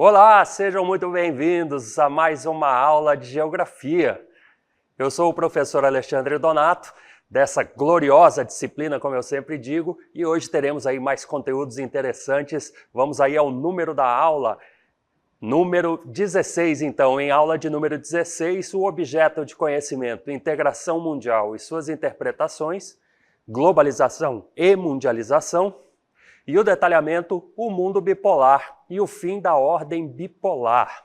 Olá, sejam muito bem-vindos a mais uma aula de Geografia. Eu sou o professor Alexandre Donato, dessa gloriosa disciplina, como eu sempre digo, e hoje teremos aí mais conteúdos interessantes. Vamos aí ao número da aula, número 16, então. Em aula de número 16, o objeto de conhecimento, integração mundial e suas interpretações, globalização e mundialização, e o detalhamento, o mundo bipolar e o fim da ordem bipolar.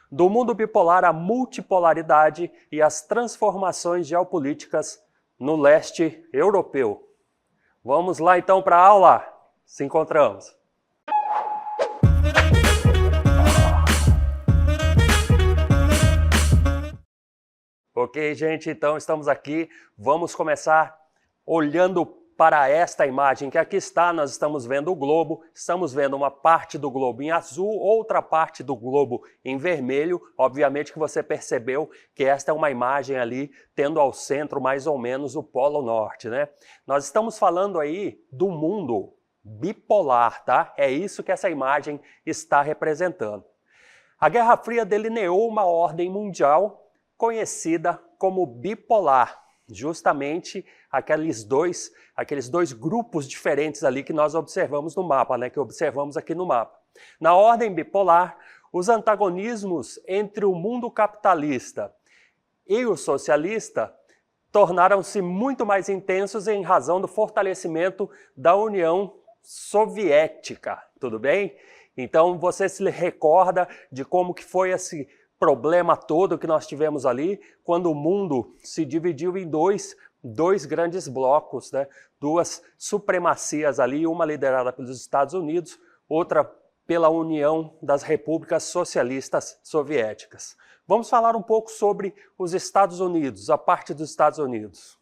Do mundo bipolar, a multipolaridade e as transformações geopolíticas no leste europeu. Vamos lá então para a aula. Se encontramos. Ok, gente, então estamos aqui. Vamos começar olhando para esta imagem que aqui está. Nós estamos vendo o globo, estamos vendo uma parte do globo em azul, outra parte do globo em vermelho. Obviamente que você percebeu que esta é uma imagem ali, tendo ao centro mais ou menos o Polo Norte, né? Nós estamos falando aí do mundo bipolar, tá? É isso que essa imagem está representando. A Guerra Fria delineou uma ordem mundial conhecida como bipolar, justamente aqueles dois grupos diferentes ali que nós observamos no mapa, né, que observamos aqui no mapa. Na ordem bipolar, os antagonismos entre o mundo capitalista e o socialista tornaram-se muito mais intensos em razão do fortalecimento da União Soviética, tudo bem? Então você se recorda de como que foi esse problema todo que nós tivemos ali, quando o mundo se dividiu em dois grandes blocos, né? Duas supremacias ali, uma liderada pelos Estados Unidos, outra pela União das Repúblicas Socialistas Soviéticas. Vamos falar um pouco sobre os Estados Unidos, a parte dos Estados Unidos.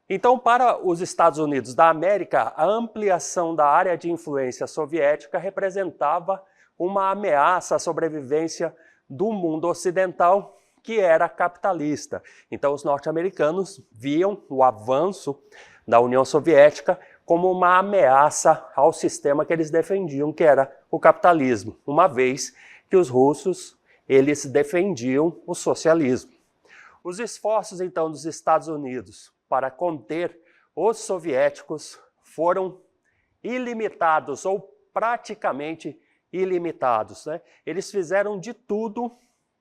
Então, para os Estados Unidos da América, a ampliação da área de influência soviética representava uma ameaça à sobrevivência do mundo ocidental, que era capitalista. Então os norte-americanos viam o avanço da União Soviética como uma ameaça ao sistema que eles defendiam, que era o capitalismo, uma vez que os russos, eles defendiam o socialismo. Os esforços, então, dos Estados Unidos para conter os soviéticos foram ilimitados ou praticamente ilimitados, né? Eles fizeram de tudo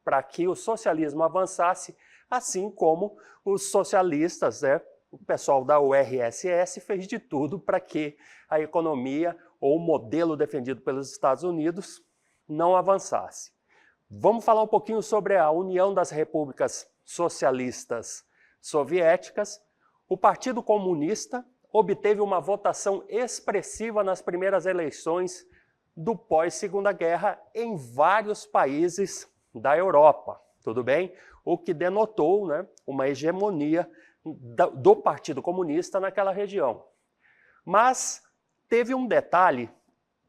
para que o socialismo avançasse, assim como os socialistas, né? O pessoal da URSS fez de tudo para que a economia ou o modelo defendido pelos Estados Unidos não avançasse. Vamos falar um pouquinho sobre a União das Repúblicas Socialistas Soviéticas. O Partido Comunista obteve uma votação expressiva nas primeiras eleições do pós-Segunda Guerra em vários países da Europa, tudo bem? O que denotou, né, uma hegemonia do Partido Comunista naquela região. Mas teve um detalhe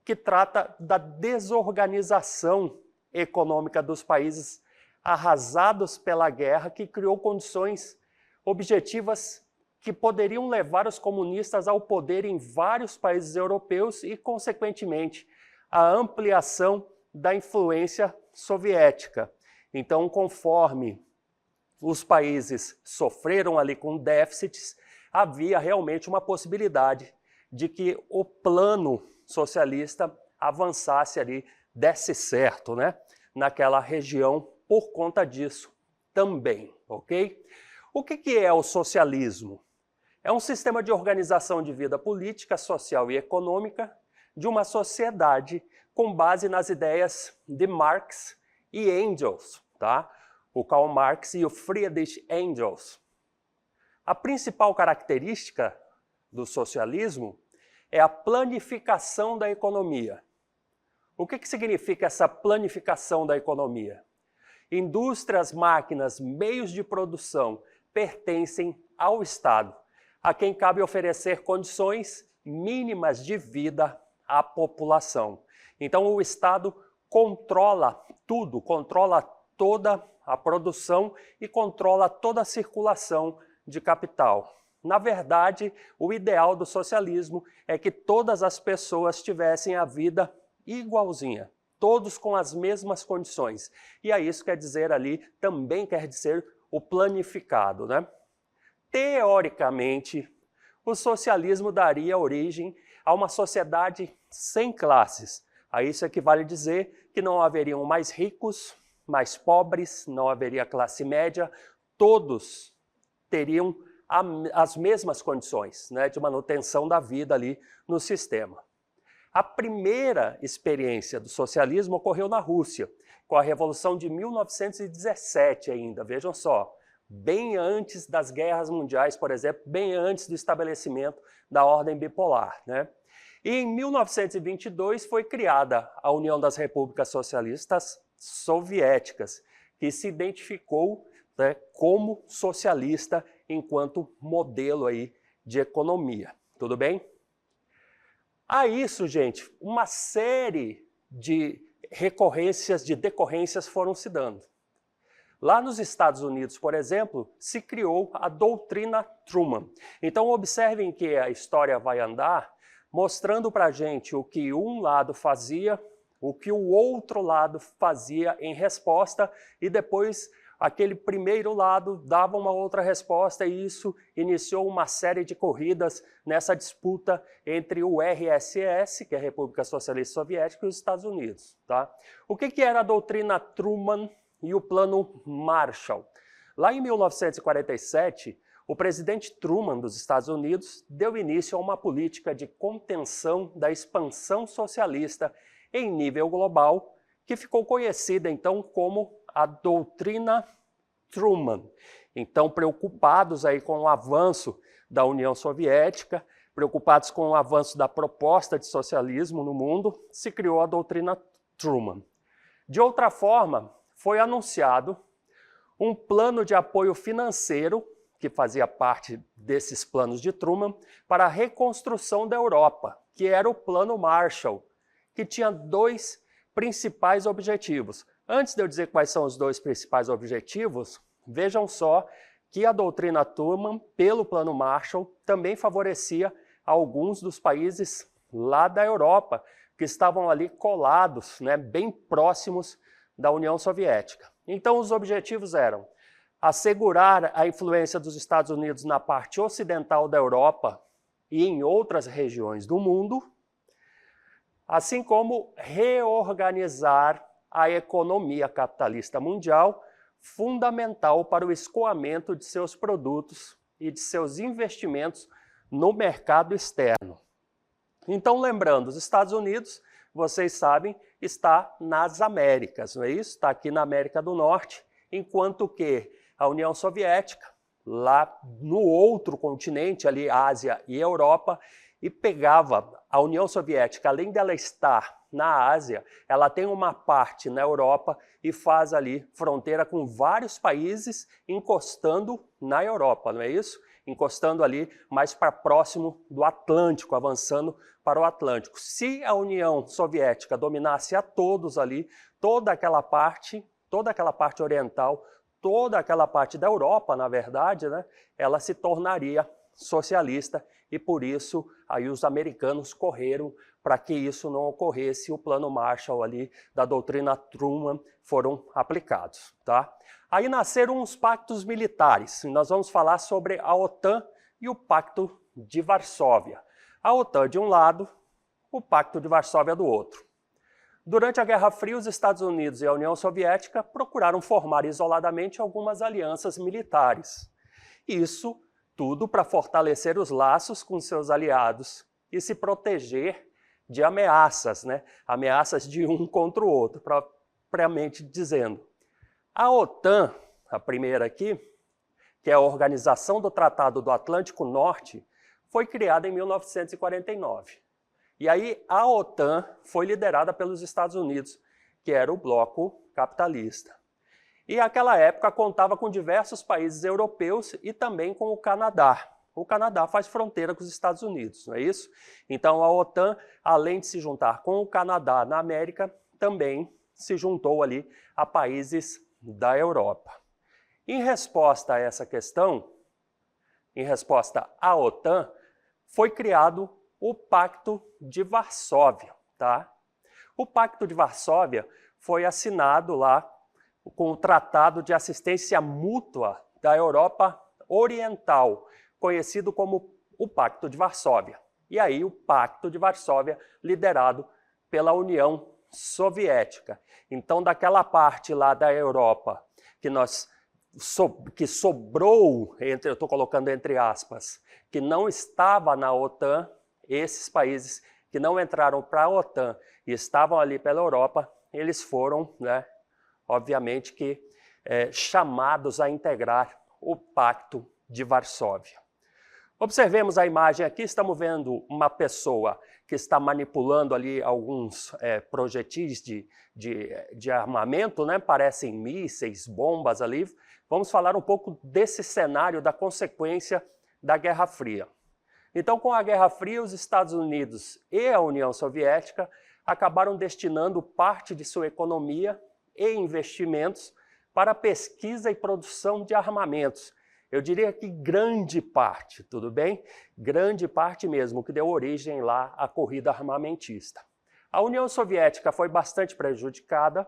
que trata da desorganização econômica dos países arrasados pela guerra, que criou condições objetivas que poderiam levar os comunistas ao poder em vários países europeus e, consequentemente, a ampliação da influência soviética. Então, conforme os países sofreram ali com déficits, havia realmente uma possibilidade de que o plano socialista avançasse ali, desse certo, né, naquela região por conta disso também, ok? O que é o socialismo? É um sistema de organização de vida política, social e econômica de uma sociedade com base nas ideias de Marx e Engels, tá? O Karl Marx e o Friedrich Engels. A principal característica do socialismo é a planificação da economia. O que significa essa planificação da economia? Indústrias, máquinas, meios de produção pertencem ao Estado, a quem cabe oferecer condições mínimas de vida à população. Então o Estado controla tudo, controla toda a produção e controla toda a circulação de capital. Na verdade, o ideal do socialismo é que todas as pessoas tivessem a vida igualzinha, todos com as mesmas condições. E aí isso quer dizer ali, também quer dizer o planificado, né? Teoricamente, o socialismo daria origem a uma sociedade sem classes. A isso equivale dizer que não haveriam mais ricos, mais pobres, não haveria classe média, todos teriam as mesmas condições, né, de manutenção da vida ali no sistema. A primeira experiência do socialismo ocorreu na Rússia, com a Revolução de 1917 ainda, vejam só, bem antes das guerras mundiais, por exemplo, bem antes do estabelecimento da ordem bipolar, né? E em 1922 foi criada a União das Repúblicas Socialistas Soviéticas, que se identificou, né, como socialista enquanto modelo aí de economia. Tudo bem? A isso, gente, uma série de decorrências foram se dando. Lá nos Estados Unidos, por exemplo, se criou a doutrina Truman. Então observem que a história vai andar mostrando para a gente o que um lado fazia, o que o outro lado fazia em resposta, e depois aquele primeiro lado dava uma outra resposta, e isso iniciou uma série de corridas nessa disputa entre o RSS, que é a República Socialista Soviética, e os Estados Unidos. Tá? O que era a doutrina Truman e o Plano Marshall? Lá em 1947, o presidente Truman dos Estados Unidos deu início a uma política de contenção da expansão socialista em nível global, que ficou conhecida então como a doutrina Truman. Então, preocupados aí com o avanço da União Soviética, preocupados com o avanço da proposta de socialismo no mundo, se criou a doutrina Truman. De outra forma, foi anunciado um plano de apoio financeiro, que fazia parte desses planos de Truman, para a reconstrução da Europa, que era o Plano Marshall, que tinha dois principais objetivos. Antes de eu dizer quais são os dois principais objetivos, vejam só que a doutrina Truman, pelo Plano Marshall, também favorecia alguns dos países lá da Europa, que estavam ali colados, né, bem próximos da União Soviética. Então os objetivos eram assegurar a influência dos Estados Unidos na parte ocidental da Europa e em outras regiões do mundo, assim como reorganizar a economia capitalista mundial, fundamental para o escoamento de seus produtos e de seus investimentos no mercado externo. Então, lembrando, os Estados Unidos, vocês sabem, está nas Américas, não é isso? Está aqui na América do Norte, enquanto que a União Soviética, lá no outro continente, ali Ásia e Europa, e pegava a União Soviética, além dela estar na Ásia, ela tem uma parte na Europa e faz ali fronteira com vários países encostando na Europa, não é isso? Encostando ali mais para próximo do Atlântico, avançando para o Atlântico. Se a União Soviética dominasse a todos ali, toda aquela parte oriental, toda aquela parte da Europa, na verdade, né, ela se tornaria socialista, e por isso aí os americanos correram para que isso não ocorresse, o Plano Marshall ali da doutrina Truman foram aplicados. Tá? Aí nasceram os pactos militares, e nós vamos falar sobre a OTAN e o Pacto de Varsóvia. A OTAN de um lado, o Pacto de Varsóvia do outro. Durante a Guerra Fria, os Estados Unidos e a União Soviética procuraram formar isoladamente algumas alianças militares. Isso tudo para fortalecer os laços com seus aliados e se proteger de ameaças, né? Ameaças de um contra o outro, propriamente dizendo. A OTAN, a primeira aqui, que é a Organização do Tratado do Atlântico Norte, foi criada em 1949. E aí a OTAN foi liderada pelos Estados Unidos, que era o bloco capitalista. E naquela época contava com diversos países europeus e também com o Canadá. O Canadá faz fronteira com os Estados Unidos, não é isso? Então a OTAN, além de se juntar com o Canadá na América, também se juntou ali a países da Europa. Em resposta a essa questão, em resposta à OTAN, foi criado o Pacto de Varsóvia, tá? O Pacto de Varsóvia foi assinado lá com o Tratado de Assistência Mútua da Europa Oriental, conhecido como o Pacto de Varsóvia. E aí o Pacto de Varsóvia liderado pela União Soviética. Então, daquela parte lá da Europa que sobrou, eu estou colocando entre aspas, que não estava na OTAN, esses países que não entraram para a OTAN e estavam ali pela Europa, eles foram, né, obviamente, chamados a integrar o Pacto de Varsóvia. Observemos a imagem aqui, estamos vendo uma pessoa que está manipulando ali alguns projetis de armamento, né? Parecem mísseis, bombas ali. Vamos falar um pouco desse cenário, da consequência da Guerra Fria. Então, com a Guerra Fria, os Estados Unidos e a União Soviética acabaram destinando parte de sua economia e investimentos para pesquisa e produção de armamentos. Eu diria que grande parte, tudo bem? Grande parte mesmo, que deu origem lá à corrida armamentista. A União Soviética foi bastante prejudicada,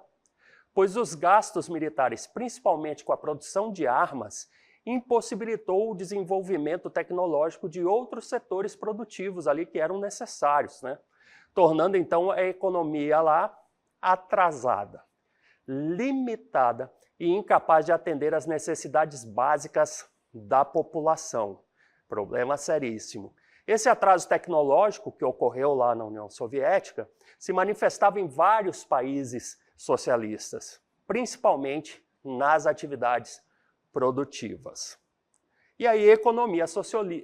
pois os gastos militares, principalmente com a produção de armas, impossibilitou o desenvolvimento tecnológico de outros setores produtivos ali que eram necessários, né? Tornando então a economia lá atrasada, limitada e incapaz de atender às necessidades básicas da população. Problema seríssimo. Esse atraso tecnológico que ocorreu lá na União Soviética se manifestava em vários países socialistas, principalmente nas atividades produtivas. E aí a economia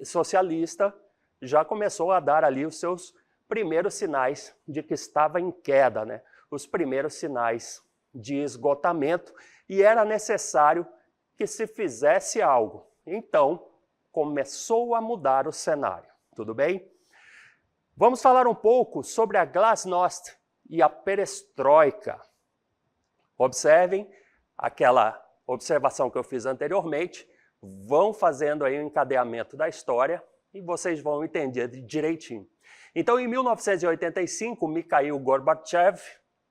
socialista já começou a dar ali os seus primeiros sinais de que estava em queda, né? Os primeiros sinais de esgotamento, e era necessário que se fizesse algo. Então, começou a mudar o cenário, tudo bem? Vamos falar um pouco sobre a glasnost e a perestroika. Observem aquela observação que eu fiz anteriormente, vão fazendo aí um encadeamento da história e vocês vão entender direitinho. Então, em 1985, Mikhail Gorbachev,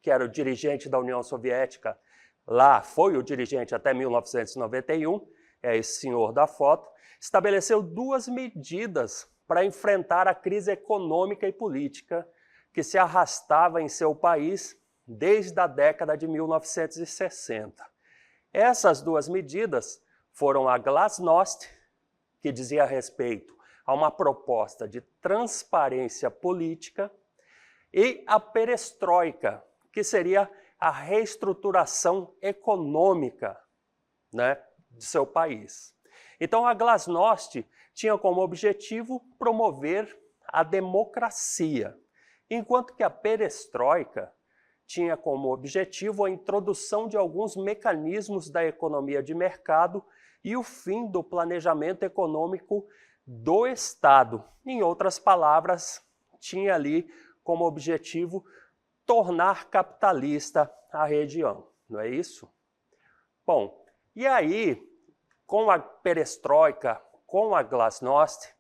que era o dirigente da União Soviética, lá foi o dirigente até 1991, é esse senhor da foto, estabeleceu duas medidas para enfrentar a crise econômica e política que se arrastava em seu país desde a década de 1960. Essas duas medidas foram a glasnost, que dizia respeito a uma proposta de transparência política, e a perestroika, que seria a reestruturação econômica, né, de seu país. Então, a glasnost tinha como objetivo promover a democracia, enquanto que a perestroika tinha como objetivo a introdução de alguns mecanismos da economia de mercado e o fim do planejamento econômico do Estado. Em outras palavras, tinha ali como objetivo tornar capitalista a região, não é isso? Bom, e aí, com a perestroika, com a glasnost,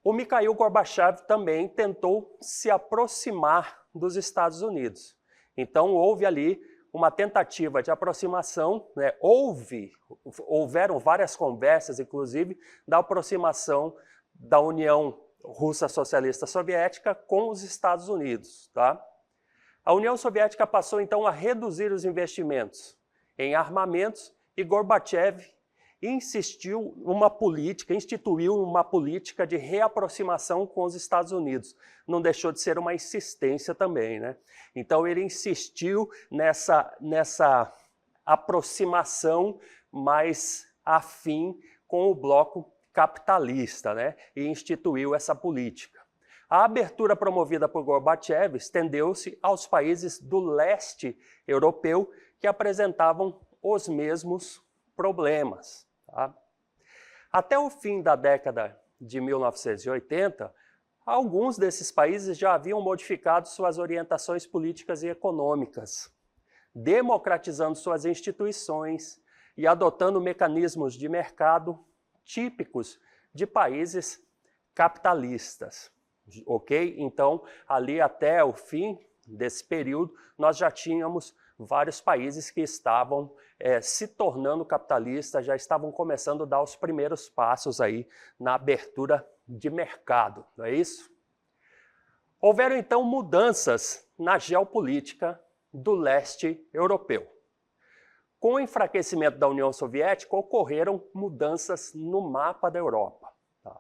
o Mikhail Gorbachev também tentou se aproximar dos Estados Unidos. Então, houve ali uma tentativa de aproximação, né? Houveram várias conversas, inclusive, da aproximação da União Russa Socialista Soviética com os Estados Unidos, tá? A União Soviética passou, então, a reduzir os investimentos em armamentos e Gorbachev instituiu uma política de reaproximação com os Estados Unidos. Não deixou de ser uma insistência também, né? Então ele insistiu nessa aproximação mais afim com o bloco capitalista, né? E instituiu essa política. A abertura promovida por Gorbachev estendeu-se aos países do leste europeu que apresentavam os mesmos problemas. Tá? Até o fim da década de 1980, alguns desses países já haviam modificado suas orientações políticas e econômicas, democratizando suas instituições e adotando mecanismos de mercado típicos de países capitalistas. Ok? Então, ali até o fim desse período, nós já tínhamos vários países que estavam se tornando capitalistas, já estavam começando a dar os primeiros passos aí na abertura de mercado, não é isso? Houveram então mudanças na geopolítica do leste europeu. Com o enfraquecimento da União Soviética, ocorreram mudanças no mapa da Europa. Tá?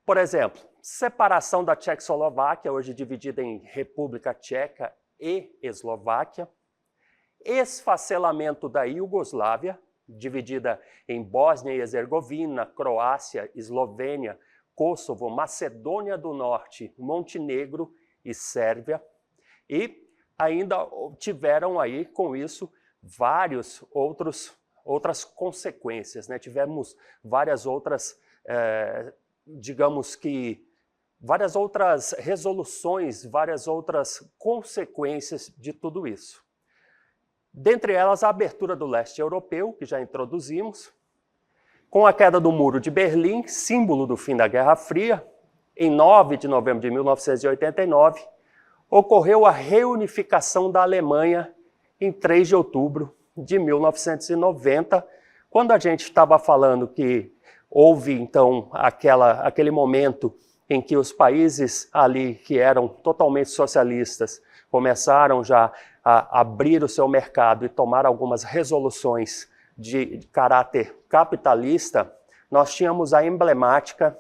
Por exemplo, separação da Tchecoslováquia, hoje dividida em República Tcheca e Eslováquia, esfacelamento da Iugoslávia, dividida em Bósnia e Herzegovina, Croácia, Eslovênia, Kosovo, Macedônia do Norte, Montenegro e Sérvia, e ainda tiveram aí com isso outras consequências, né? Tivemos várias outras, digamos que, várias outras resoluções, várias outras consequências de tudo isso. Dentre elas, a abertura do leste europeu, que já introduzimos, com a queda do Muro de Berlim, símbolo do fim da Guerra Fria, em 9 de novembro de 1989, ocorreu a reunificação da Alemanha em 3 de outubro de 1990, quando a gente estava falando que houve, então, aquele momento em que os países ali que eram totalmente socialistas começaram já a abrir o seu mercado e tomar algumas resoluções de caráter capitalista, nós tínhamos a emblemática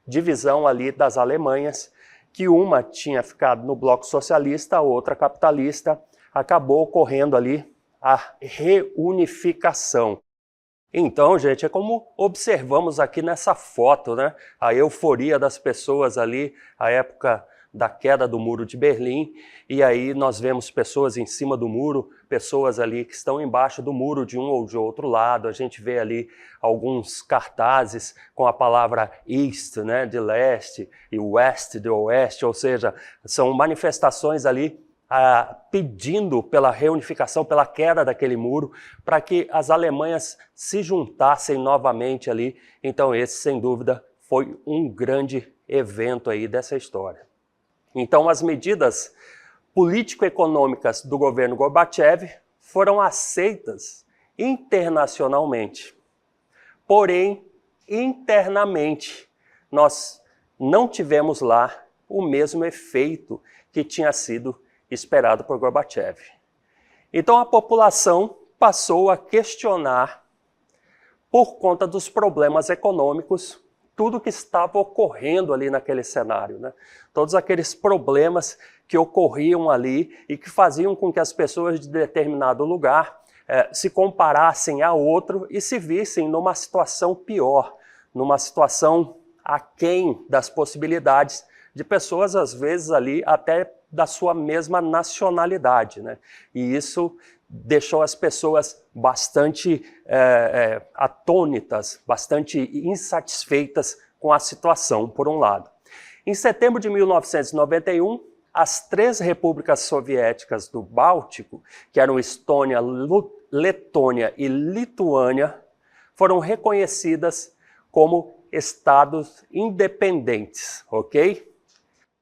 divisão ali das Alemanhas, que uma tinha ficado no bloco socialista, a outra capitalista, acabou ocorrendo ali a reunificação. Então, gente, é como observamos aqui nessa foto, né? A euforia das pessoas ali, a época da queda do Muro de Berlim, e aí nós vemos pessoas em cima do muro, pessoas ali que estão embaixo do muro de um ou de outro lado, a gente vê ali alguns cartazes com a palavra East, né, de leste, e West, de oeste, ou seja, são manifestações ali pedindo pela reunificação, pela queda daquele muro, para que as Alemanhas se juntassem novamente ali. Então esse, sem dúvida, foi um grande evento aí dessa história. Então as medidas político-econômicas do governo Gorbachev foram aceitas internacionalmente. Porém, internamente, nós não tivemos lá o mesmo efeito que tinha sido esperado por Gorbachev. Então a população passou a questionar, por conta dos problemas econômicos, tudo que estava ocorrendo ali naquele cenário, né? Todos aqueles problemas que ocorriam ali e que faziam com que as pessoas de determinado lugar se comparassem a outro e se vissem numa situação pior, numa situação aquém das possibilidades de pessoas, às vezes, ali até da sua mesma nacionalidade, né? E isso deixou as pessoas bastante atônitas, bastante insatisfeitas com a situação, por um lado. Em setembro de 1991, as 3 repúblicas soviéticas do Báltico, que eram Estônia, Letônia e Lituânia, foram reconhecidas como estados independentes, ok?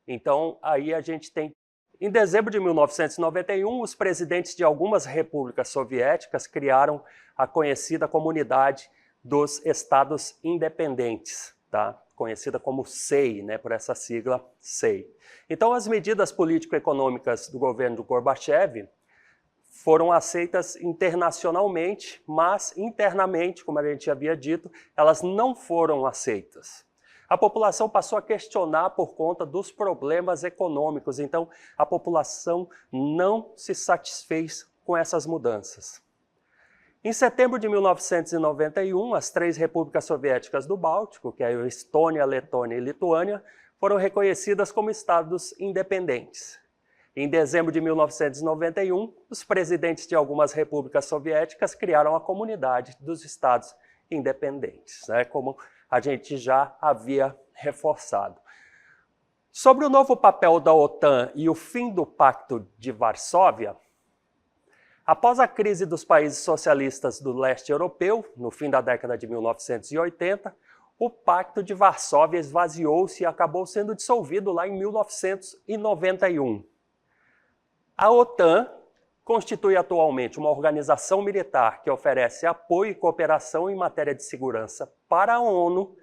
Então, aí a gente tem... Em dezembro de 1991, os presidentes de algumas repúblicas soviéticas criaram a conhecida Comunidade dos Estados Independentes, tá? Conhecida como SEI, né? Por essa sigla SEI. Então, as medidas político-econômicas do governo do Gorbachev foram aceitas internacionalmente, mas internamente, como a gente havia dito, elas não foram aceitas. A população passou a questionar por conta dos problemas econômicos, então a população não se satisfez com essas mudanças. Em setembro de 1991, as 3 repúblicas soviéticas do Báltico, que é a Estônia, Letônia e Lituânia, foram reconhecidas como estados independentes. Em dezembro de 1991, os presidentes de algumas repúblicas soviéticas criaram a Comunidade dos Estados Independentes, né, como a gente já havia reforçado. Sobre o novo papel da OTAN e o fim do Pacto de Varsóvia, após a crise dos países socialistas do leste europeu, no fim da década de 1980, o Pacto de Varsóvia esvaziou-se e acabou sendo dissolvido lá em 1991. A OTAN constitui atualmente uma organização militar que oferece apoio e cooperação em matéria de segurança para a ONU,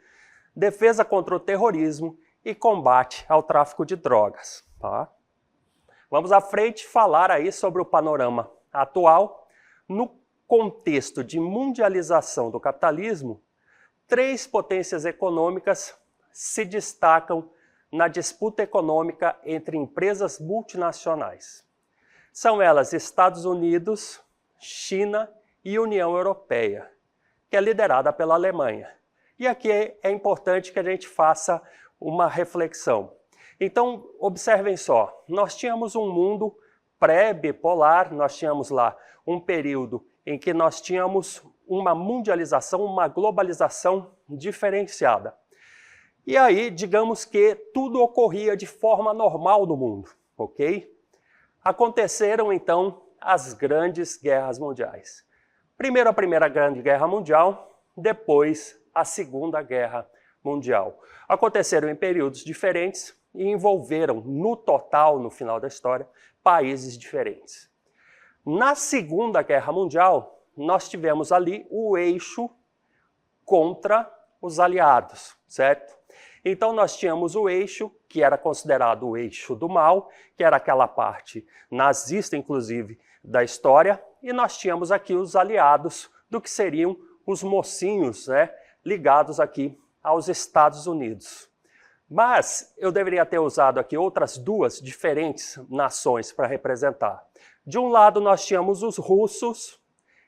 defesa contra o terrorismo e combate ao tráfico de drogas. Tá? Vamos à frente falar aí sobre o panorama atual. No contexto de mundialização do capitalismo, 3 potências econômicas se destacam na disputa econômica entre empresas multinacionais. São elas Estados Unidos, China e União Europeia, que é liderada pela Alemanha. E aqui é importante que a gente faça uma reflexão. Então, observem só, nós tínhamos um mundo pré-bipolar, nós tínhamos lá um período em que nós tínhamos uma mundialização, uma globalização diferenciada. E aí, digamos que tudo ocorria de forma normal no mundo, ok? Aconteceram, então, as grandes guerras mundiais. Primeiro a Primeira Grande Guerra Mundial, depois a Segunda Guerra Mundial. Aconteceram em períodos diferentes e envolveram, no total, no final da história, países diferentes. Na Segunda Guerra Mundial, nós tivemos ali o eixo contra os aliados, certo? Então nós tínhamos o eixo, que era considerado o eixo do mal, que era aquela parte nazista, inclusive, da história, e nós tínhamos aqui os aliados do que seriam os mocinhos, né, ligados aqui aos Estados Unidos. Mas eu deveria ter usado aqui outras 2 diferentes nações para representar. De um lado nós tínhamos os russos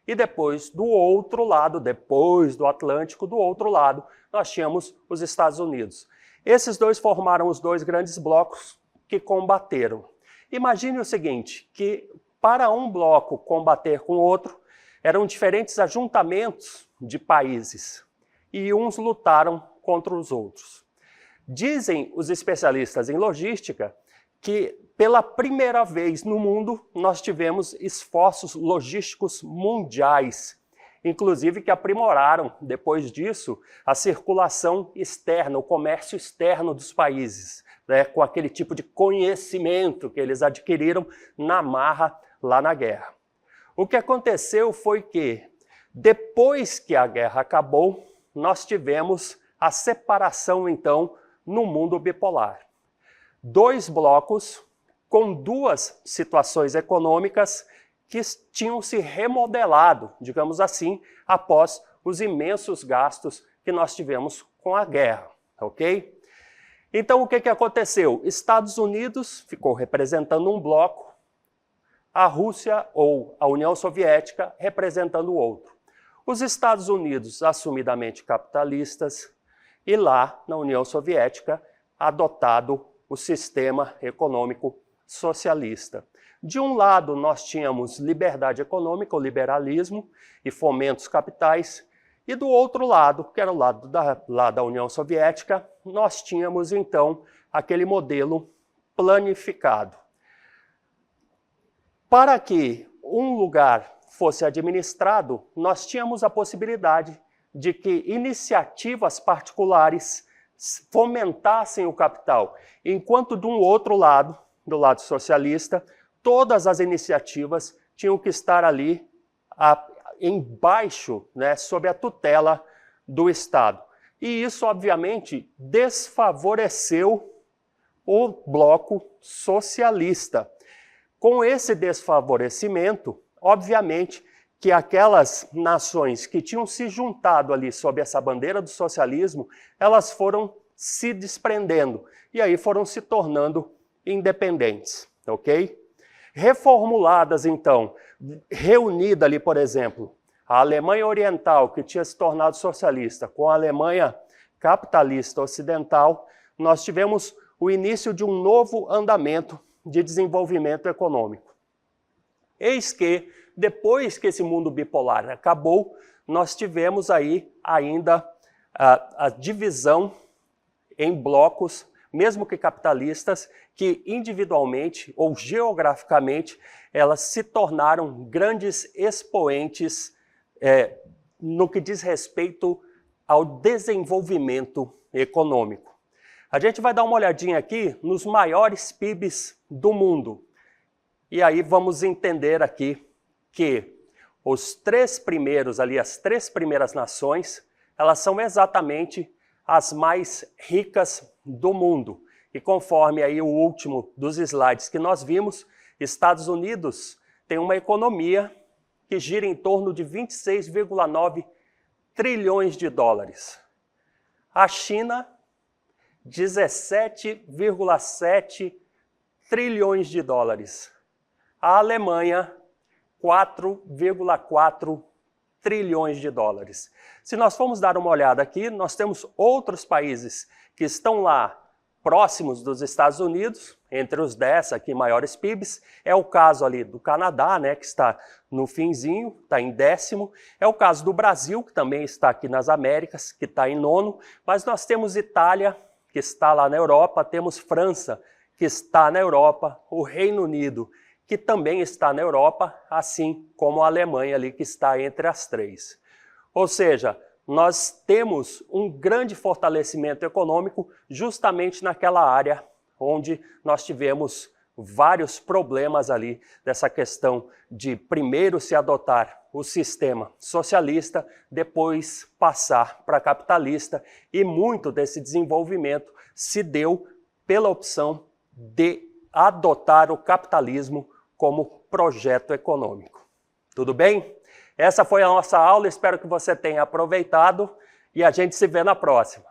e depois do outro lado, depois do Atlântico, do outro lado, nós tínhamos os Estados Unidos. Esses 2 formaram os 2 grandes blocos que combateram. Imagine o seguinte, que para um bloco combater com o outro, eram diferentes ajuntamentos de países e uns lutaram contra os outros. Dizem os especialistas em logística que pela primeira vez no mundo nós tivemos esforços logísticos mundiais, inclusive que aprimoraram, depois disso, a circulação externa, o comércio externo dos países, né, com aquele tipo de conhecimento que eles adquiriram na marra lá na guerra. O que aconteceu foi que, depois que a guerra acabou, nós tivemos a separação, então, no mundo bipolar. 2 blocos com 2 situações econômicas que tinham se remodelado, digamos assim, após os imensos gastos que nós tivemos com a guerra, ok? Então, o que aconteceu? Estados Unidos ficou representando um bloco, a Rússia ou a União Soviética representando o outro. Os Estados Unidos, assumidamente capitalistas, e lá, na União Soviética, adotado o sistema econômico socialista. De um lado, nós tínhamos liberdade econômica, o liberalismo e fomentos capitais, e do outro lado, que era o lado da União Soviética, nós tínhamos, então, aquele modelo planificado. Para que um lugar fosse administrado, nós tínhamos a possibilidade de que iniciativas particulares fomentassem o capital, enquanto do outro lado, do lado socialista, todas as iniciativas tinham que estar ali embaixo, né, sob a tutela do Estado. E isso, obviamente, desfavoreceu o bloco socialista. Com esse desfavorecimento, obviamente, que aquelas nações que tinham se juntado ali sob essa bandeira do socialismo, elas foram se desprendendo e aí foram se tornando independentes, ok? Reformuladas, então, reunida ali, por exemplo, a Alemanha Oriental, que tinha se tornado socialista, com a Alemanha capitalista ocidental, nós tivemos o início de um novo andamento de desenvolvimento econômico. Eis que, depois que esse mundo bipolar acabou, nós tivemos aí ainda a divisão em blocos, mesmo que capitalistas, que individualmente ou geograficamente elas se tornaram grandes expoentes no que diz respeito ao desenvolvimento econômico. A gente vai dar uma olhadinha aqui nos maiores PIBs do mundo. E aí vamos entender aqui que os três primeiros ali, as três primeiras nações, elas são exatamente as mais ricas do mundo. E conforme aí o último dos slides que nós vimos, Estados Unidos tem uma economia que gira em torno de 26,9 trilhões de dólares. A China, 17,7 trilhões de dólares. A Alemanha, 4,4 trilhões de dólares. Se nós formos dar uma olhada aqui, nós temos outros países que estão lá próximos dos Estados Unidos, entre os 10 aqui maiores PIBs. É o caso ali do Canadá, né, que está no finzinho, está em 10º. É o caso do Brasil, que também está aqui nas Américas, que está em 9º. Mas nós temos Itália, que está lá na Europa, temos França, que está na Europa, o Reino Unido, que também está na Europa, assim como a Alemanha ali, que está entre as três. Ou seja, nós temos um grande fortalecimento econômico justamente naquela área onde nós tivemos vários problemas ali dessa questão de primeiro se adotar o sistema socialista, depois passar para capitalista, e muito desse desenvolvimento se deu pela opção de adotar o capitalismo como projeto econômico. Tudo bem? Essa foi a nossa aula, espero que você tenha aproveitado e a gente se vê na próxima.